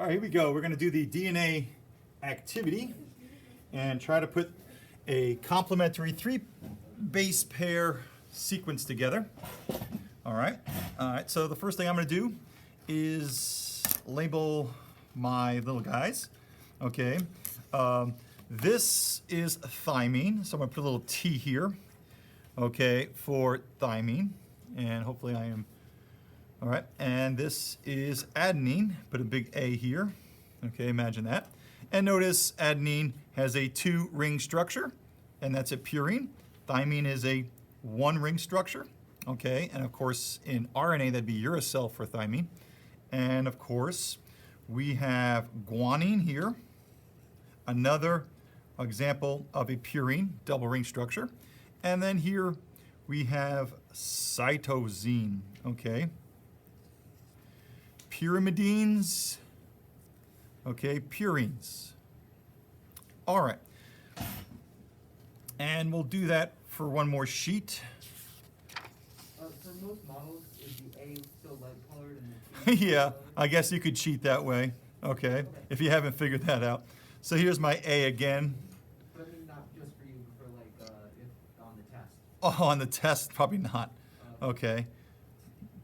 All right, here we go. We're going to do the DNA activity and try to put a complementary 3-base pair sequence together. All right. So the first thing I'm going to do is label my little guys. Okay. This is thymine, so I'm going to put a little T here. Okay, for thymine, and hopefully I am. All right, and this is adenine, put a big A here. Okay, imagine that. And notice adenine has a 2-ring structure, and that's a purine. Thymine is a 1-ring structure. Okay, and of course in RNA that'd be uracil for thymine. And of course we have guanine here, another example of a purine, double-ring structure. And then here we have cytosine, okay? Pyrimidines, okay, purines. All right. And we'll do that for one more sheet. For most models, is the A still light colored and the T Yeah, I guess you could cheat that way, okay, if you haven't figured that out. So here's my A again. But I mean, not just for you, but for like if on the test. Oh, on the test, probably not. Okay.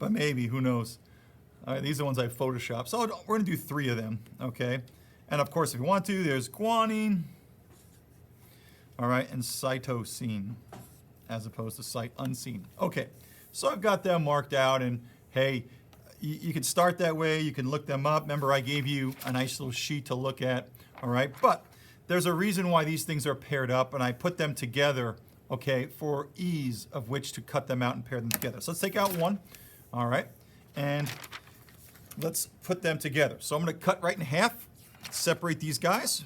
But maybe, who knows? All right, these are the ones I photoshopped. So we're going to do 3 of them, okay? And of course, if you want to, there's guanine, all right, and cytosine, as opposed to sight unseen. Okay, so I've got them marked out, and hey, you can start that way. You can look them up. Remember, I gave you a nice little sheet to look at, all right? But there's a reason why these things are paired up, and I put them together, okay, for ease of which to cut them out and pair them together. So let's take out one, all right, and let's put them together. So I'm going to cut right in half, separate these guys.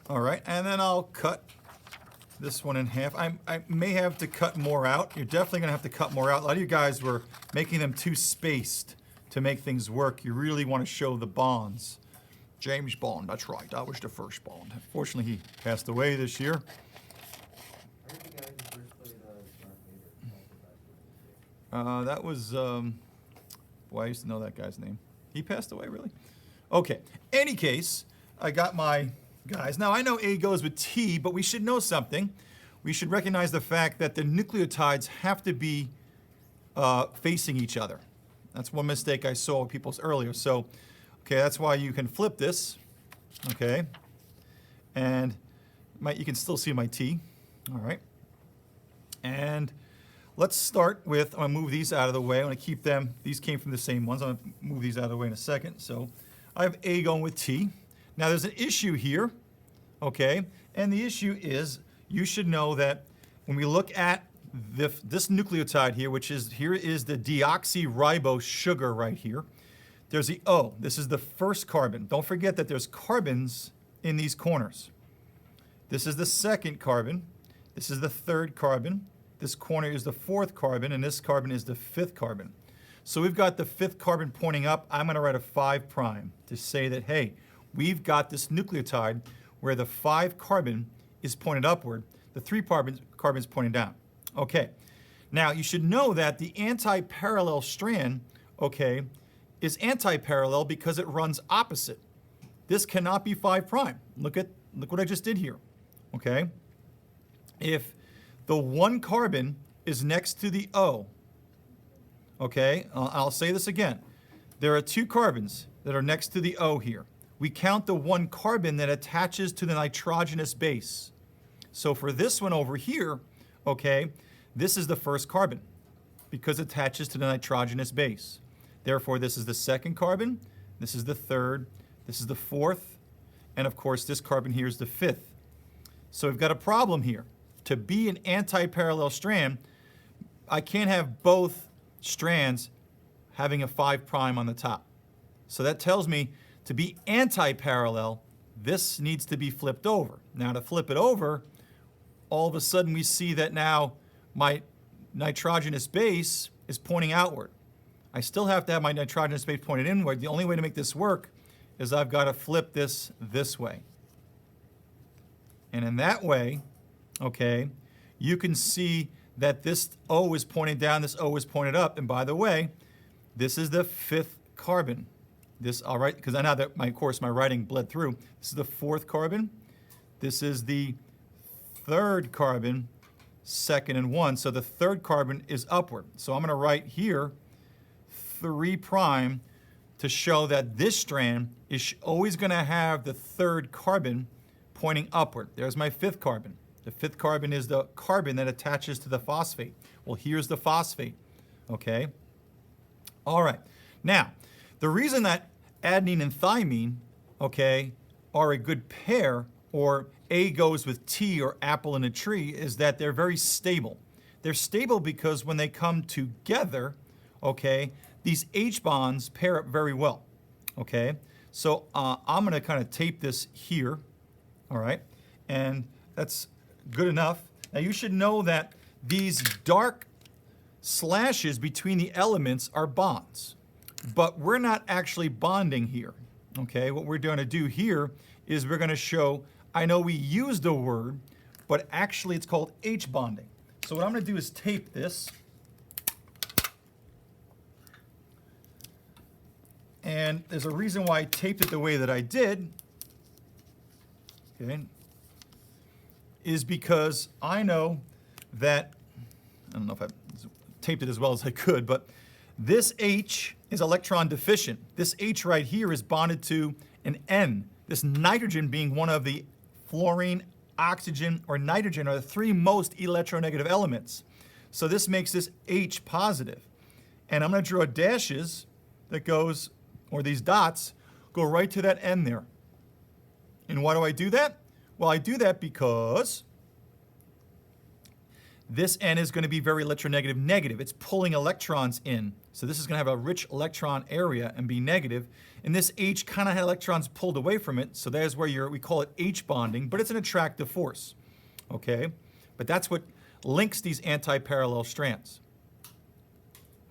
All right, and then I'll cut this one in half. I may have to cut more out. You're definitely going to have to cut more out. A lot of you guys were making them too spaced to make things work. You really want to show the bonds. James Bond, that's right. That was the first Bond. Fortunately, he passed away this year. That was, boy, I used to know that guy's name. He passed away, really? Okay. Any case, I got my guys. Now, I know A goes with T, but we should know something. We should recognize the fact that the nucleotides have to be facing each other. That's one mistake I saw with people's earlier. So, okay, that's why you can flip this, okay? And you can still see my T, all right? And let's start with, I'm going to move these out of the way. I'm going to keep them, these came from the same ones. I'm going to move these out of the way in a second. So I have A going with T. Now there's an issue here, okay? And the issue is, you should know that when we look at this nucleotide here, here is the deoxyribose sugar right here. There's the O. This is the first carbon. Don't forget that there's carbons in these corners. This is the second carbon. This is the third carbon. This corner is the 4th carbon, and this carbon is the 5th carbon. So we've got the 5th carbon pointing up. I'm going to write a 5' to say that, hey, we've got this nucleotide where the 5 carbon is pointed upward, the 3 carbon is pointing down. Okay. Now, you should know that the anti-parallel strand, okay, is anti-parallel because it runs opposite. This cannot be 5'. Look what I just did here, okay? If the 1 carbon is next to the O, okay? I'll say this again. There are 2 carbons that are next to the O here. We count the 1 carbon that attaches to the nitrogenous base. So for this one over here, okay, this is the 1st carbon because it attaches to the nitrogenous base. Therefore, this is the 2nd carbon, this is the 3rd, this is the 4th, and of course, this carbon here is the 5th. So we've got a problem here. To be an anti-parallel strand, I can't have both strands having a 5' on the top. So that tells me to be anti-parallel, this needs to be flipped over. Now to flip it over, all of a sudden we see that now my nitrogenous base is pointing outward. I still have to have my nitrogenous base pointed inward. The only way to make this work is I've got to flip this way. And in that way, okay, you can see that this O is pointing down, this O is pointed up. And by the way, this is the 5th carbon. This, all right, because I know that my writing bled through. This is the 4th carbon. This is the 3rd carbon, 2nd and 1. So the 3rd carbon is upward. So I'm going to write here 3' to show that this strand is always going to have the 3rd carbon pointing upward. There's my 5th carbon. The 5th carbon is the carbon that attaches to the phosphate. Well, here's the phosphate, okay? All right. Now, the reason that adenine and thymine, okay, are a good pair, or A goes with T or apple in a tree, is that they're very stable. They're stable because when they come together, okay, these H bonds pair up very well, okay? So I'm going to kind of tape this here, all right? And that's good enough. Now you should know that these dark slashes between the elements are bonds, but we're not actually bonding here, okay? What we're going to do here is we're going to show, I know we used a word, but actually it's called H-bonding. So what I'm going to do is tape this. And there's a reason why I taped it the way that I did, okay, is because I know that, I don't know if I taped it as well as I could, but this H is electron deficient. This H right here is bonded to an N. This nitrogen being one of the fluorine, oxygen, or nitrogen are the 3 most electronegative elements. So this makes this H positive. And I'm going to draw dashes that goes, or these dots, go right to that N there. And why do I do that? Well, I do that because this N is going to be very electronegative negative. It's pulling electrons in. So this is going to have a rich electron area and be negative. And this H kind of had electrons pulled away from it. So there's where we call it H bonding, but it's an attractive force. Okay? But that's what links these antiparallel strands.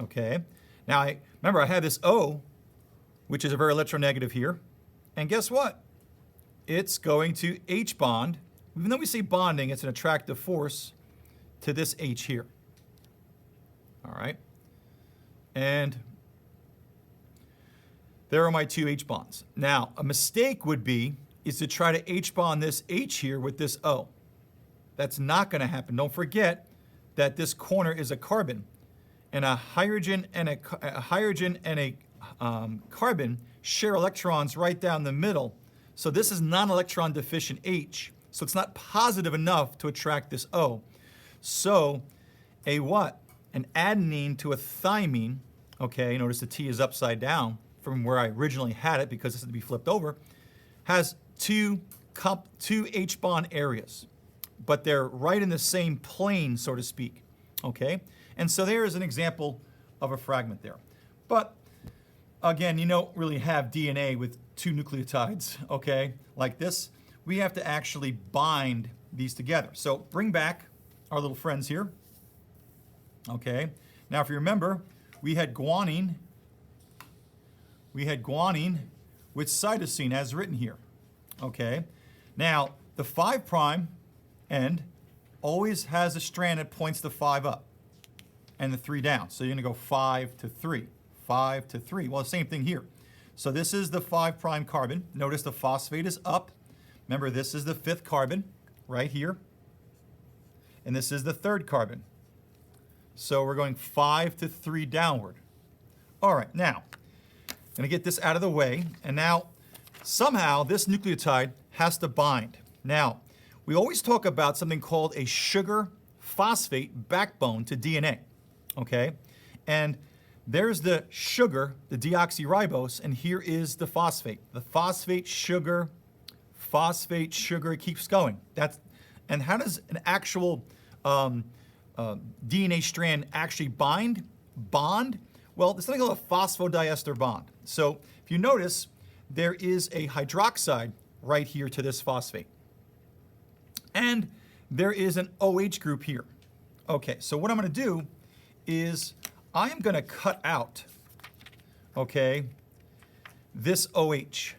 Okay? Now, remember I had this O, which is a very electronegative here. And guess what? It's going to H bond. Even though we say bonding, it's an attractive force to this H here. All right? And there are my 2 H bonds. Now, a mistake would be is to try to H bond this H here with this O. That's not going to happen. Don't forget that this corner is a carbon. And a hydrogen and a carbon share electrons right down the middle. So this is non-electron deficient H. So it's not positive enough to attract this O. So a what? An adenine to a thymine, okay, notice the T is upside down from where I originally had it because this is to be flipped over, has two H bond areas, but they're right in the same plane, so to speak, okay? And so there is an example of a fragment there. But again, you don't really have DNA with 2 nucleotides, okay, like this. We have to actually bind these together. So bring back our little friends here, okay? Now, if you remember, we had guanine with cytosine as written here, okay? Now, the 5' end always has a strand that points the 5 up and the 3 down. So you're going to go 5 to 3, 5 to 3. Well, the same thing here. So this is the 5' carbon. Notice the phosphate is up. Remember, this is the 5th carbon right here. And this is the 3rd carbon. So we're going 5 to 3 downward. All right, now, I'm going to get this out of the way. And now, somehow, this nucleotide has to bind. Now, we always talk about something called a sugar phosphate backbone to DNA, okay? And there's the sugar, the deoxyribose, and here is the phosphate. The phosphate, sugar, it keeps going. And how does an actual DNA strand actually bond? Well, there's something called a phosphodiester bond. So if you notice, there is a hydroxide right here to this phosphate. And there is an OH group here. Okay, so what I'm going to do is I am going to cut out, okay, this OH.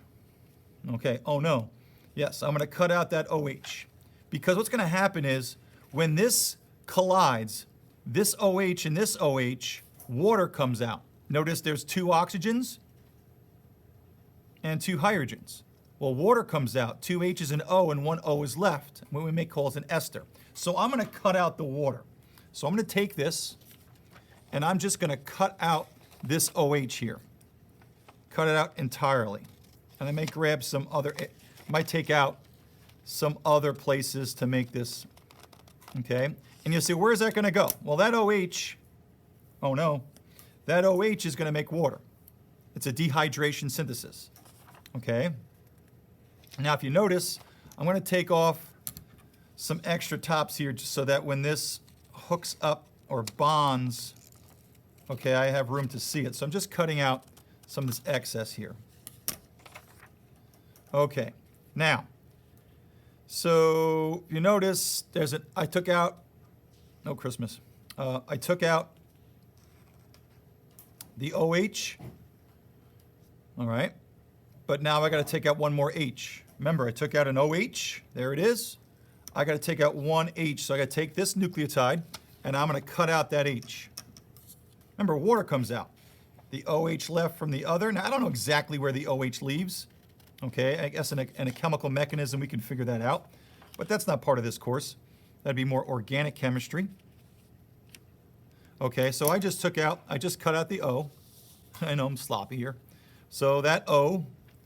Okay, oh no. Yes, I'm going to cut out that OH. Because what's going to happen is when this collides, this OH and this OH, water comes out. Notice there's 2 oxygens and 2 hydrogens. Well, water comes out, 2 H's and O, and 1 O is left, what we may call as an ester. So I'm going to cut out the water. So I'm going to take this, and I'm just going to cut out this OH here. Cut it out entirely. And I may grab some other, might take out some other places to make this, okay? And you'll say, where is that going to go? Well, that OH, oh no, that OH is going to make water. It's a dehydration synthesis, okay? Now, if you notice, I'm going to take off some extra tops here just so that when this hooks up or bonds, okay, I have room to see it. So I'm just cutting out some of this excess here. Okay, now, so you notice there's I took out, no Christmas, I took out the OH, all right, but now I got to take out one more H. Remember, I took out an OH, there it is. I got to take out one H, so I got to take this nucleotide, and I'm going to cut out that H. Remember, water comes out. The OH left from the other. Now, I don't know exactly where the OH leaves. Okay, I guess in a chemical mechanism we can figure that out. But that's not part of this course. That'd be more organic chemistry. Okay, so I just cut out the O. I know I'm sloppy here. So that O,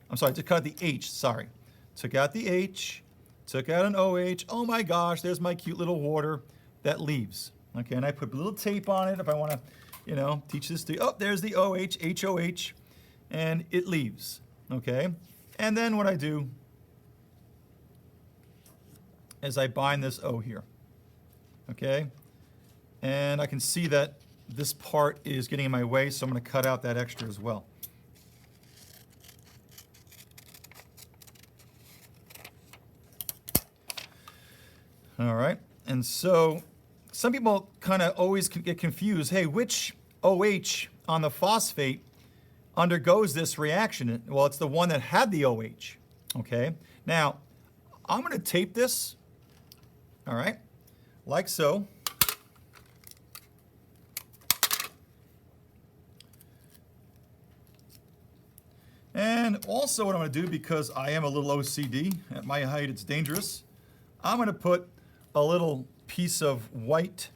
I'm sorry, to cut out the H, sorry. Took out the H, took out an OH. Oh my gosh, there's my cute little water that leaves. Okay, and I put a little tape on it if I want to, you know, teach this to, oh, there's the OH, HOH, and it leaves, okay? And then what I do is I bind this O here, okay? And I can see that this part is getting in my way, so I'm going to cut out that extra as well. All right, and so some people kind of always get confused. Hey, which OH on the phosphate undergoes this reaction? Well, it's the one that had the OH, okay? Now, I'm going to tape this, all right, like so. And also what I'm going to do, because I am a little OCD, at my height it's dangerous, I'm going to put a little piece of white,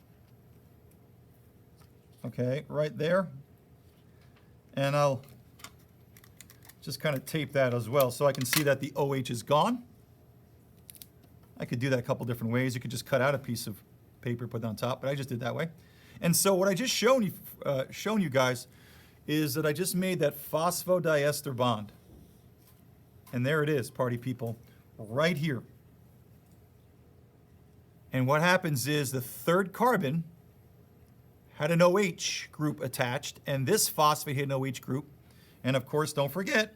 okay, right there. And I'll just kind of tape that as well so I can see that the OH is gone. I could do that a couple different ways. You could just cut out a piece of paper, put it on top, but I just did that way. And so what I just shown you guys is that I just made that phosphodiester bond. And there it is, party people, right here. And what happens is the third carbon had an OH group attached, and this phosphate had an OH group. And of course, don't forget,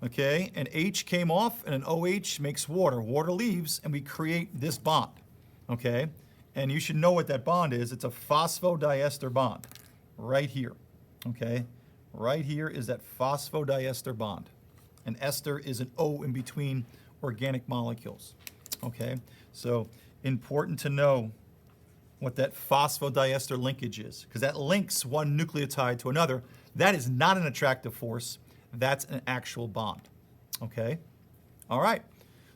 okay, an H came off and an OH makes water. Water leaves, and we create this bond, okay? And you should know what that bond is. It's a phosphodiester bond right here, okay? Right here is that phosphodiester bond. An ester is an O in between organic molecules, okay? So important to know what that phosphodiester linkage is, because that links one nucleotide to another. That is not an attractive force. That's an actual bond, okay? All right,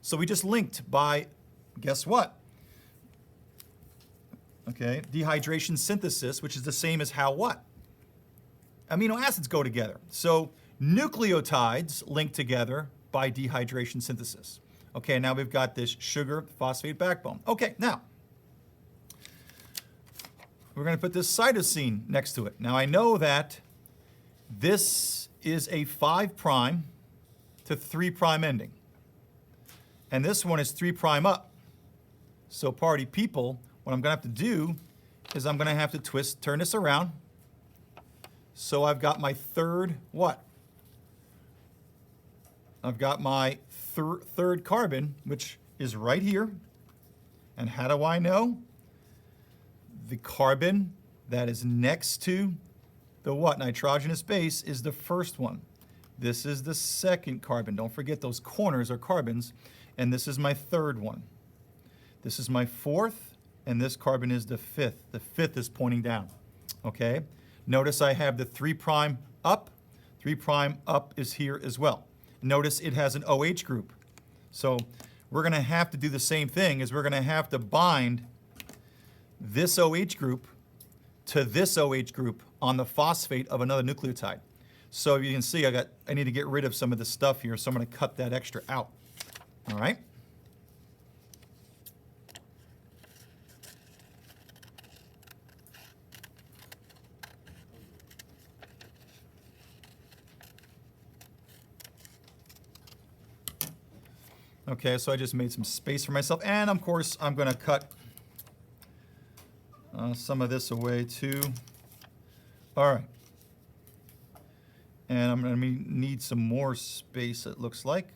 so we just linked by, guess what? Okay, dehydration synthesis, which is the same as how what? Amino acids go together. So nucleotides link together by dehydration synthesis. Okay, now we've got this sugar phosphate backbone. Okay, now, we're going to put this cytosine next to it. Now I know that this is a 5' to 3' ending. And this one is 3' up. So party people, what I'm going to have to do is I'm going to have to turn this around. So I've got my third what? I've got my third carbon, which is right here. And how do I know? The carbon that is next to the what? Nitrogenous base is the first one. This is the second carbon. Don't forget those corners are carbons. And this is my third one. This is my fourth. and this carbon is the fifth. The fifth is pointing down, okay? Notice I have the 3' up. 3' up is here as well. Notice it has an OH group. So we're going to have to do the same thing, is we're going to have to bind this OH group to this OH group on the phosphate of another nucleotide. So you can see I need to get rid of some of this stuff here, so I'm going to cut that extra out. All right? Okay, so I just made some space for myself, and of course I'm going to cut some of this away too. All right. And I'm going to need some more space, it looks like,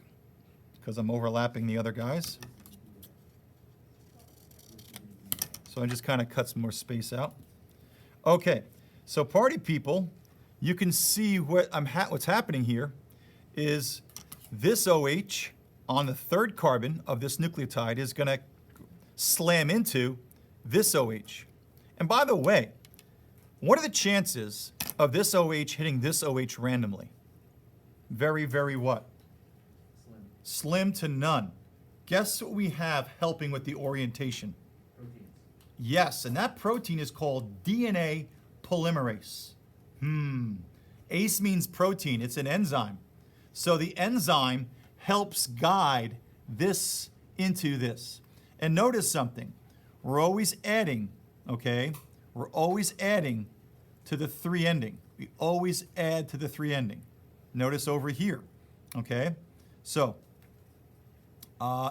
because I'm overlapping the other guys. So I just kind of cut some more space out. Okay, so party people, you can see what's happening here is this OH on the 3rd carbon of this nucleotide is going to slam into this OH. And by the way, what are the chances of this OH hitting this OH randomly? Very, very what? Slim. Slim to none. Guess what we have helping with the orientation? Proteins. Yes, and that protein is called DNA polymerase. ACE means protein. It's an enzyme. So the enzyme helps guide this into this. And notice something. We're always adding, okay? We're always adding to the 3 ending. We always add to the 3 ending. Notice over here, okay? So,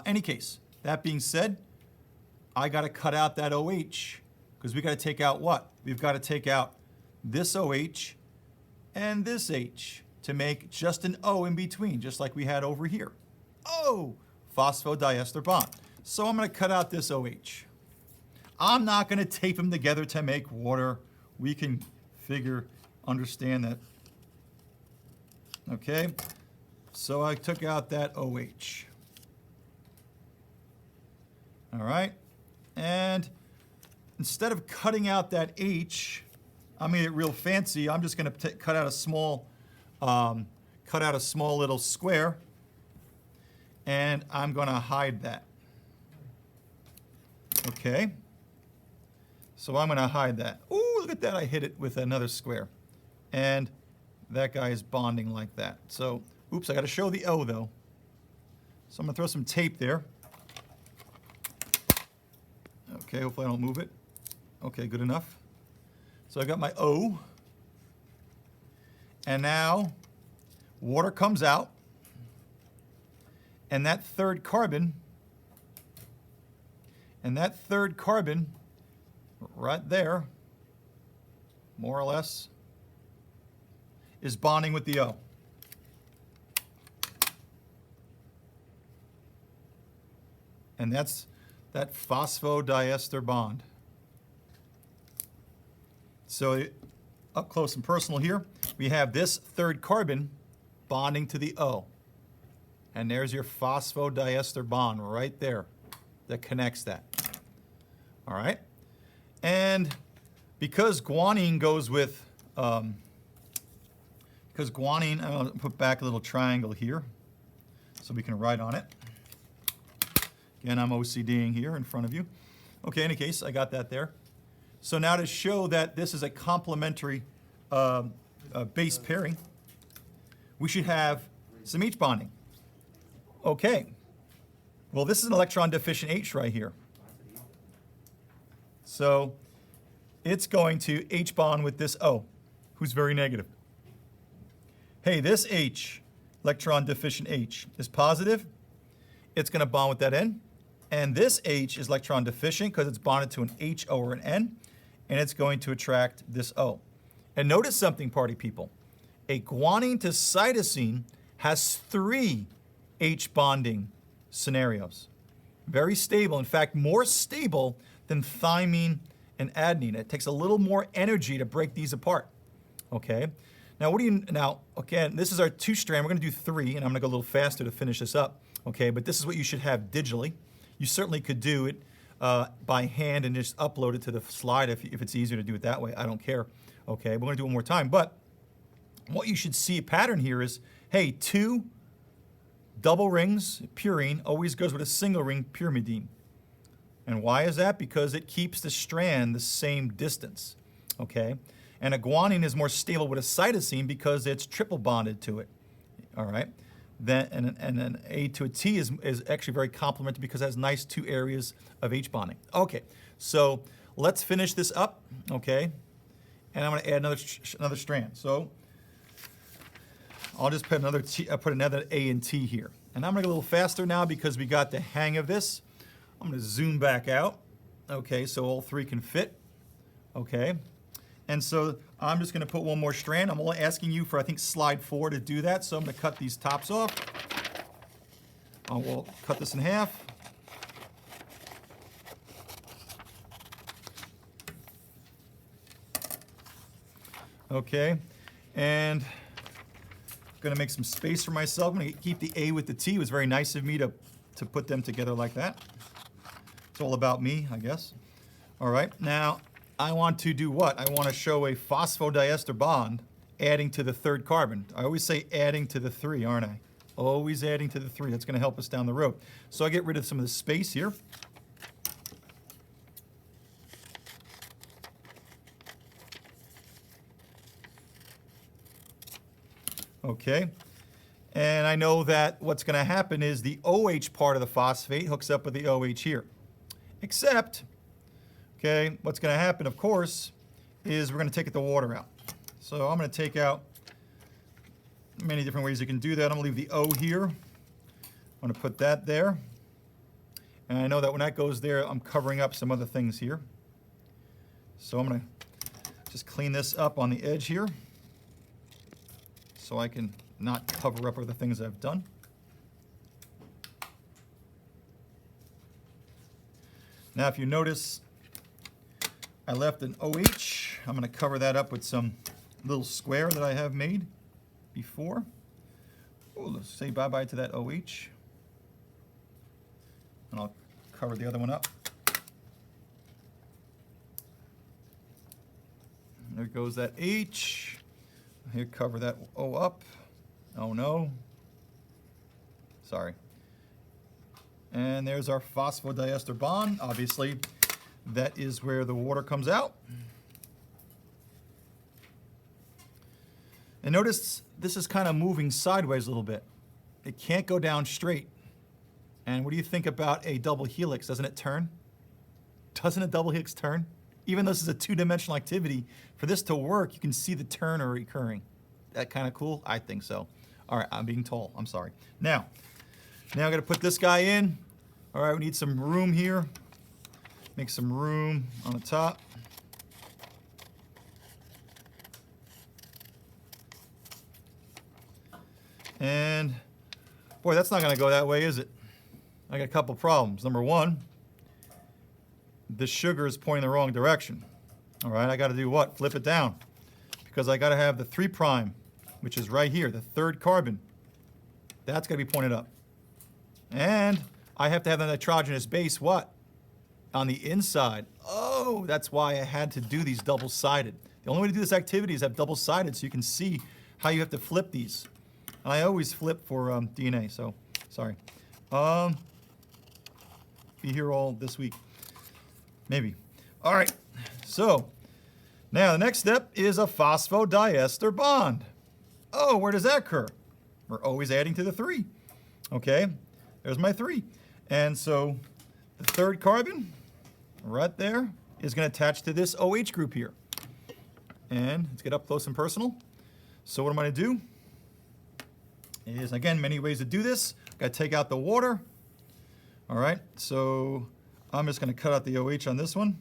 any case, that being said, I got to cut out that OH because we got to take out what? We've got to take out this OH and this H to make just an O in between, just like we had over here. Oh, phosphodiester bond. So I'm going to cut out this OH. I'm not going to tape them together to make water. We can understand that. Okay, so I took out that OH. All right, and instead of cutting out that H, I made it real fancy. I'm just going to cut out a small little square, and I'm going to hide that. Okay. So I'm going to hide that. Ooh, look at that. I hit it with another square. And that guy is bonding like that. So, oops, I got to show the O, though. So I'm going to throw some tape there. Okay, hopefully I don't move it. Okay, good enough. So I got my O. And now water comes out. And that 3rd carbon, right there, more or less, is bonding with the O. And that's that phosphodiester bond. So up close and personal here, we have this 3rd carbon bonding to the O. And there's your phosphodiester bond right there that connects that. All right? And because guanine goes with, I'm going to put back a little triangle here so we can write on it. Again, I'm OCDing here in front of you. Okay, in any case, I got that there. So now to show that this is a complementary base pairing, we should have some H bonding. Okay. Well, this is an electron deficient H right here. So it's going to H bond with this O, who's very negative. Hey, this H, electron deficient H, is positive. It's going to bond with that N. And this H is electron deficient because it's bonded to an H, O, or an N. And it's going to attract this O. And notice something, party people. A guanine to cytosine has 3 H bonding scenarios. Very stable. In fact, more stable than thymine and adenine. It takes a little more energy to break these apart. Okay. Now, again, this is our 2-strand. We're going to do 3, and I'm going to go a little faster to finish this up. Okay, but this is what you should have digitally. You certainly could do it by hand and just upload it to the slide if it's easier to do it that way. I don't care. Okay, we're going to do it one more time. But what you should see a pattern here is, hey, 2 double rings, purine, always goes with a single ring, pyrimidine. And why is that? Because it keeps the strand the same distance. Okay? And a guanine is more stable with a cytosine because it's triple bonded to it. All right? Then, and an A to a T is actually very complementary because it has nice 2 areas of Hbonding. Okay, so let's finish this up, okay? And I'm going to add another strand. So I'll just put another A and T here. And I'm going to go a little faster now because we got the hang of this. I'm going to zoom back out, okay, so all 3 can fit, okay? And so I'm just going to put one more strand. I'm only asking you for, I think, slide 4 to do that. So I'm going to cut these tops off. I will cut this in half. Okay, and I'm going to make some space for myself. I'm going to keep the A with the T. It was very nice of me to put them together like that. It's all about me, I guess. All right, now I want to do what? I want to show a phosphodiester bond adding to the 3rd carbon. I always say adding to the 3, aren't I? Always adding to the 3. That's going to help us down the road. So I get rid of some of the space here. Okay, and I know that what's going to happen is the OH part of the phosphate hooks up with the OH here. Except, okay, what's going to happen, of course, is we're going to take the water out. So I'm going to take out many different ways you can do that. I'm going to leave the O here. I'm going to put that there. And I know that when that goes there, I'm covering up some other things here. So I'm going to just clean this up on the edge here, so I can not cover up other things I've done. Now, if you notice, I left an OH. I'm going to cover that up with some little square that I have made before. Oh, let's say bye-bye to that OH. And I'll cover the other one up. There goes that H. Here, cover that O up. Oh no. Sorry. And there's our phosphodiester bond. Obviously, that is where the water comes out. And notice this is kind of moving sideways a little bit. It can't go down straight. And what do you think about a double helix? Doesn't it turn? Doesn't a double helix turn? Even though this is a 2-dimensional activity, for this to work, you can see the turn recurring. That kind of cool? I think so. All right, I'm being tall. I'm sorry. Now I'm going to put this guy in. All right, we need some room here. Make some room on the top. And, boy, that's not going to go that way, is it? I got a couple problems. Number one, the sugar is pointing the wrong direction. All right, I got to do what? Flip it down. Because I got to have the 3', which is right here, the 3rd carbon. That's got to be pointed up. And I have to have the nitrogenous base, what? On the inside. Oh, that's why I had to do these double-sided. The only way to do this activity is have double-sided so you can see how you have to flip these. And I always flip for DNA, so sorry. Be here all this week. Maybe. All right, so now the next step is a phosphodiester bond. Oh, where does that occur? We're always adding to the 3. Okay, there's my 3. And so the 3rd carbon right there is going to attach to this OH group here. And let's get up close and personal. So what I'm going to do is, again, many ways to do this. Got to take out the water. All right, so I'm just going to cut out the OH on this one.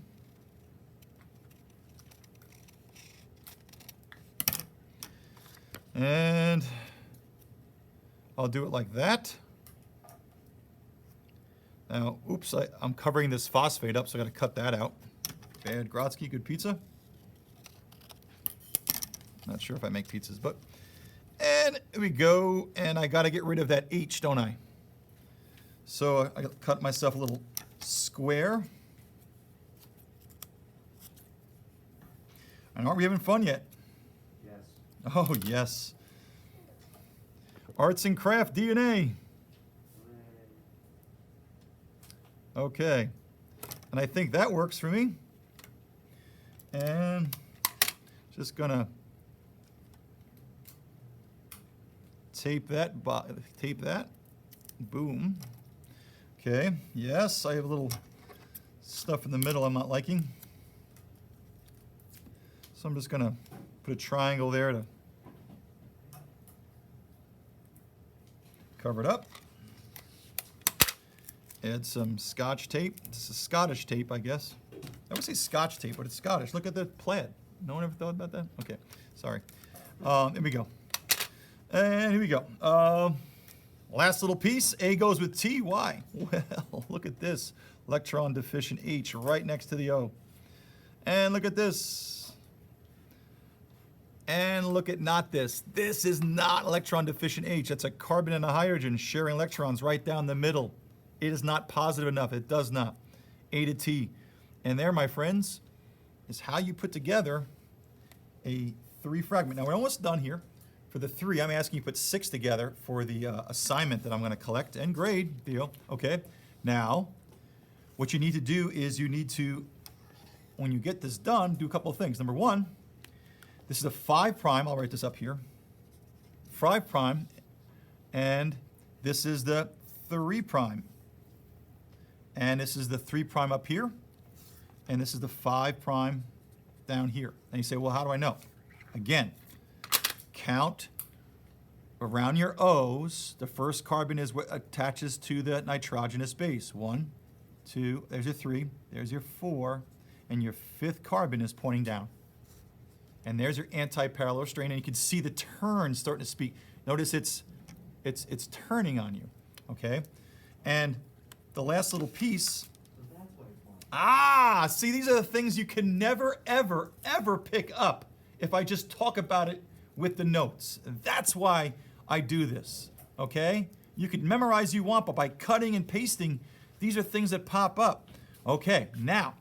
And I'll do it like that. Now, oops, I'm covering this phosphate up, so I got to cut that out. Bad Grotsky, good pizza. Not sure if I make pizzas, but. And here we go, and I got to get rid of that H, don't I? So I cut myself a little square And aren't we having fun yet? Yes. Oh, yes. Arts and craft DNA. Okay. And I think that works for me. And just gonna tape that. Boom. Okay. Yes, I have a little stuff in the middle I'm not liking. So I'm just gonna put a triangle there to cover it up. Add some Scotch tape. This is Scottish tape, I guess. I would say Scotch tape, but it's Scottish. Look at the plaid. No one ever thought about that? Okay, sorry. Here we go. And here we go. Last little piece. A goes with T. Why? Well, look at this. Electron deficient H right next to the O. And look at this. And look at not this. This is not electron deficient H. That's a carbon and a hydrogen sharing electrons right down the middle. It is not positive enough. It does not. A to T. And there, my friends, is how you put together a 3 fragment. Now, we're almost done here. For the 3, I'm asking you to put 6 together for the assignment that I'm going to collect and grade. Deal. Okay. Now, what you need to do is you need to, when you get this done, do a couple of things. Number 1, this is a 5'. I'll write this up here. 5'. And this is the 3'. And this is the 3' up here. And this is the 5' down here. And you say, well, how do I know? Again, count around your O's. The first carbon is what attaches to the nitrogenous base. 1, 2, there's your 3, there's your 4, and your 5th carbon is pointing down. And there's your anti-parallel strain, and you can see the turn starting to speak. Notice it's turning on you, okay? And the last little piece. See, these are the things you can never, ever, ever pick up if I just talk about it with the notes. That's why I do this, okay? You can memorize you want, but by cutting and pasting, these are things that pop up. Okay, now,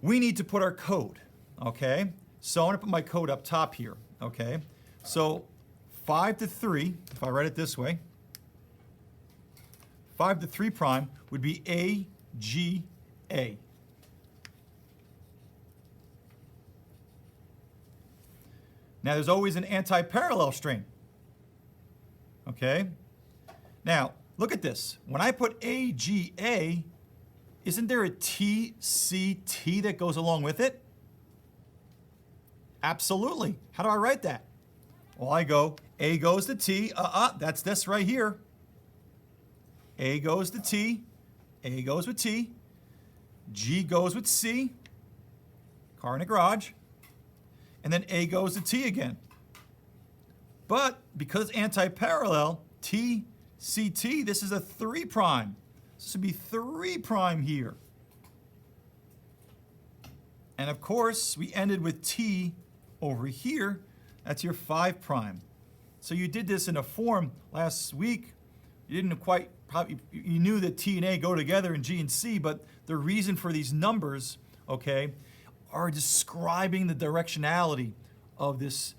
we need to put our code, okay? So I'm gonna put my code up top here, okay? So 5 to 3, if I write it this way, 5 to 3' would be AGA. Now, there's always an anti-parallel strain. Okay? Now, look at this. When I put AGA, isn't there a TCT that goes along with it? Absolutely. How do I write that? Well, I go, A goes to T. That's this right here. A goes to T. A goes with T. G goes with C. Car in a garage. And then A goes to T again. But because anti-parallel, TCT, this is a 3'. This would be 3' here. And of course, we ended with T over here. That's your 5'. So you did this in a form last week. You didn't quite, probably, you knew that T and A go together in G and C, but the reason for these numbers, okay, are describing the directionality of this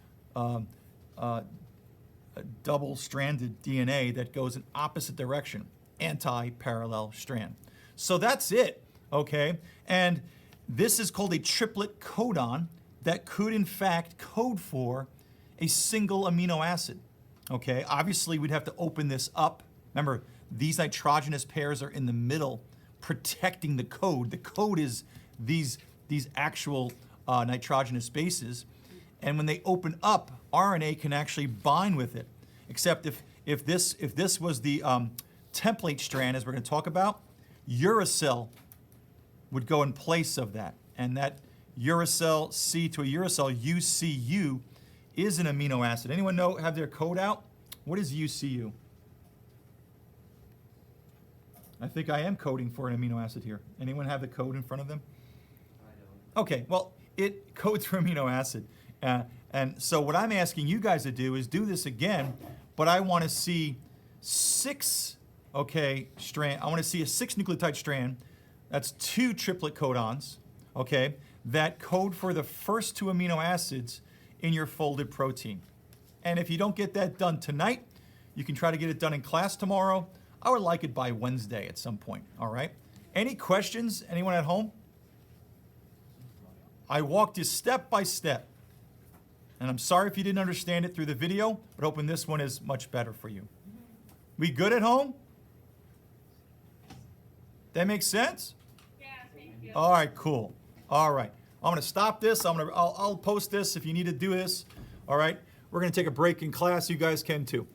double-stranded DNA that goes in opposite direction, anti-parallel strand. So that's it, okay? And this is called a triplet codon that could, in fact, code for a single amino acid, okay? Obviously, we'd have to open this up. Remember, these nitrogenous pairs are in the middle protecting the code. The code is these actual nitrogenous bases. And when they open up, RNA can actually bind with it. Except if this was the template strand, as we're going to talk about, uracil would go in place of that. And that uracil C to a uracil, UCU, is an amino acid. Anyone know, have their code out? What is UCU? I think I am coding for an amino acid here. Anyone have the code in front of them? I don't. Okay, well, it codes for amino acid. And so what I'm asking you guys to do is do this again, but I want to see 6, strand. I want to see a 6 nucleotide strand. That's 2 triplet codons, okay? that code for the first 2 amino acids in your folded protein. And if you don't get that done tonight, you can try to get it done in class tomorrow. I would like it by Wednesday at some point, all right? Any questions? Anyone at home? I walked you step by step. And I'm sorry if you didn't understand it through the video, but hoping this one is much better for you. We good at home? That makes sense? Yeah, thank you. All right, cool. All right. I'm going to stop this. I'll post this if you need to do this. All right. We're going to take a break in class. You guys can too.